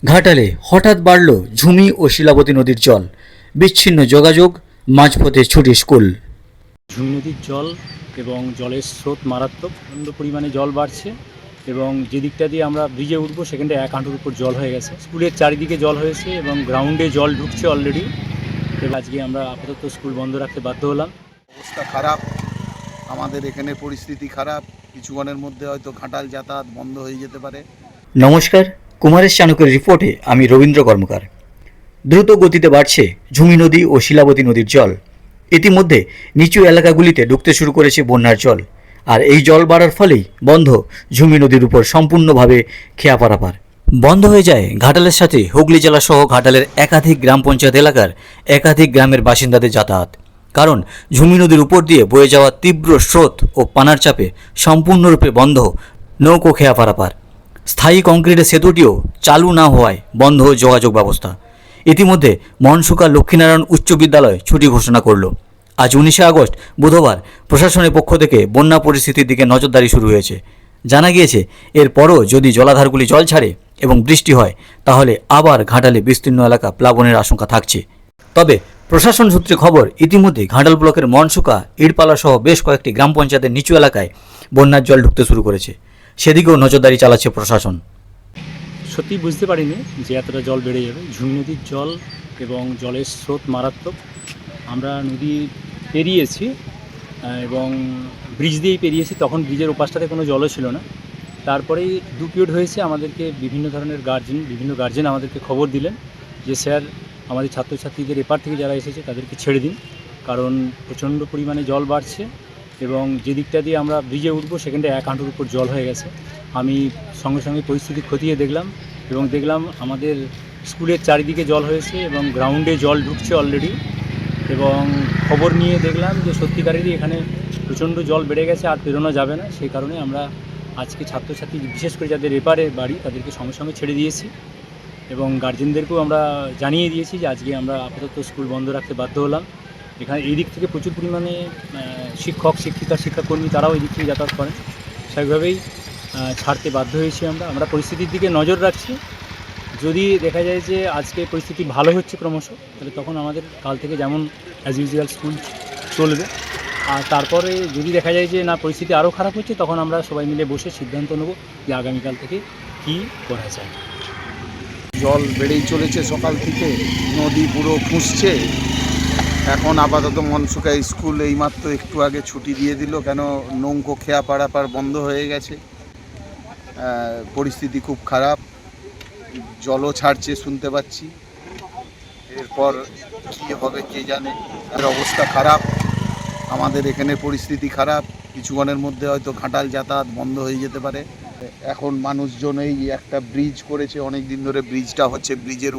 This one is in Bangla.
ঘাটালে হঠাৎ বাড়ল ঝুমি ও শিলাবতী নদীর জল, বিচ্ছিন্ন যোগাযোগ, মাঝপথে ছুটি স্কুল। ঝুমি নদীর জল এবং জলের স্রোত মারাত্মক, প্রচণ্ড পরিমাণে জল বাড়ছে এবং যে দিকটা দিয়ে আমরা ব্রিজে উঠবো সেখানটা 1 হাঁটুর উপর জল হয়ে গেছে। স্কুলের চারিদিকে জল হয়েছে এবং গ্রাউন্ডে জল ঢুকছে অলরেডি। এবং আজকে আমরা আপাতত স্কুল বন্ধ রাখতে বাধ্য হলাম। অবস্থা খারাপ, আমাদের এখানে পরিস্থিতি খারাপ। কিছুক্ষণের মধ্যে হয়তো ঘাটাল যাতায়াত বন্ধ হয়ে যেতে পারে। নমস্কার, কুমারেশ চাণক্যের রিপোর্টে আমি রবীন্দ্র কর্মকার। দ্রুত গতিতে বাড়ছে ঝুমি নদী ও শিলাবতী নদীর জল। ইতিমধ্যে নিচু এলাকাগুলিতে ঢুকতে শুরু করেছে বন্যার জল, আর এই জল বাড়ার ফলেই বন্ধ ঝুমি নদীর উপর সম্পূর্ণভাবে খেয়া পারাপার। বন্ধ হয়ে যায় ঘাটালের সাথে হুগলি জেলা সহ ঘাটালের একাধিক গ্রাম পঞ্চায়েত এলাকার একাধিক গ্রামের বাসিন্দাদের যাতায়াত। কারণ ঝুমি নদীর উপর দিয়ে বয়ে যাওয়া তীব্র স্রোত ও পানার চাপে সম্পূর্ণরূপে বন্ধ নৌকো খেয়া পারাপার। স্থায়ী কংক্রিটের সেতুটিও চালু না হওয়ায় বন্ধ যোগাযোগ ব্যবস্থা। ইতিমধ্যে মনসুকা লক্ষ্মীনারায়ণ উচ্চ বিদ্যালয় ছুটি ঘোষণা করল। আজ 19শে আগস্ট বুধবার প্রশাসনের পক্ষ থেকে বন্যা পরিস্থিতির দিকে নজরদারি শুরু হয়েছে। জানা গিয়েছে এরপরও যদি জলাধারগুলি জল ছাড়ে এবং বৃষ্টি হয় তাহলে আবার ঘাটালে বিস্তীর্ণ এলাকা প্লাবনের আশঙ্কা থাকছে। তবে প্রশাসন সূত্রে খবর, ইতিমধ্যে ঘাটাল ব্লকের মনসুকা, ইড়পালা সহ বেশ কয়েকটি গ্রাম পঞ্চায়েতের নিচু এলাকায় বন্যার জল ঢুকতে শুরু করেছে। সেদিকেও নজরদারি চালাচ্ছে প্রশাসন। সত্যি বুঝতে পারিনি যে এতটা জল বেড়ে যাবে। ঝুমি নদীর জল এবং জলের স্রোত মারাত্মক। আমরা নদী পেরিয়েছি এবং ব্রিজ দিয়েই পেরিয়েছি, তখন ব্রিজের ওপাশটাতে কোনো জলও ছিল না। তারপরেই 2 পিরিয়ড হয়েছে, আমাদেরকে বিভিন্ন ধরনের গার্জেন আমাদেরকে খবর দিলেন যে স্যার, আমাদের ছাত্রছাত্রীদের এপার থেকে যারা এসেছে তাদেরকে ছেড়ে দিন, কারণ প্রচণ্ড পরিমাণে জল বাড়ছে এবং যে দিকটা দিয়ে আমরা ব্রিজে উঠবো সেখানটা 1 হাঁটুর উপর জল হয়ে গেছে। আমি সঙ্গে সঙ্গে পরিস্থিতি খতিয়ে দেখলাম আমাদের স্কুলের চারিদিকে জল হয়েছে এবং গ্রাউন্ডে জল ঢুকছে অলরেডি। এবং খবর নিয়ে দেখলাম যে সত্যিকারেরই এখানে প্রচণ্ড জল বেড়ে গেছে, আর পেরোনো যাবে না। সেই কারণে আমরা আজকে ছাত্রছাত্রী, বিশেষ করে যাদের এপারে বাড়ি, তাদেরকে সঙ্গে সঙ্গে ছেড়ে দিয়েছি এবং গার্জেনদেরকেও আমরা জানিয়ে দিয়েছি যে আজকে আমরা আপাতত স্কুল বন্ধ রাখতে বাধ্য হলাম। এখানে এই দিক থেকে প্রচুর পরিমাণে শিক্ষক, শিক্ষিকা, শিক্ষাকর্মী তারাও এই দিক থেকে যাতায়াত করেন। সেইভাবেই ছাড়তে বাধ্য হয়েছি। আমরা পরিস্থিতির দিকে নজর রাখছি। যদি দেখা যায় যে আজকে পরিস্থিতি ভালো হচ্ছে ক্রমশ, তাহলে তখন আমাদের কাল থেকে যেমন অ্যাজ ইউজুয়াল স্কুল চলবে। আর তারপরে যদি দেখা যায় যে না, পরিস্থিতি আরও খারাপ হচ্ছে, তখন আমরা সবাই মিলে বসে সিদ্ধান্ত নেব যে আগামীকাল থেকে কী করা যায়। জল বেড়েই চলেছে সকাল থেকে, নদী পুরো ফুঁসছে। এখন আপাতত মনসুকা স্কুল এইমাত্র একটু আগে ছুটি দিয়ে দিল, কেন নৌকো খেয়া পারাপার বন্ধ হয়ে গেছে। পরিস্থিতি খুব খারাপ, জলও ছাড়ছে শুনতে পাচ্ছি। এরপর কী হবে কে জানে। এর অবস্থা খারাপ, আমাদের এখানে পরিস্থিতি খারাপ। কিছুক্ষণের মধ্যে হয়তো ঘাটাল যাতায়াত বন্ধ হয়ে যেতে পারে। এখন মানুষজন এই একটা ব্রিজ করেছে, অনেক দিন ধরে ব্রিজটা হচ্ছে, ব্রিজের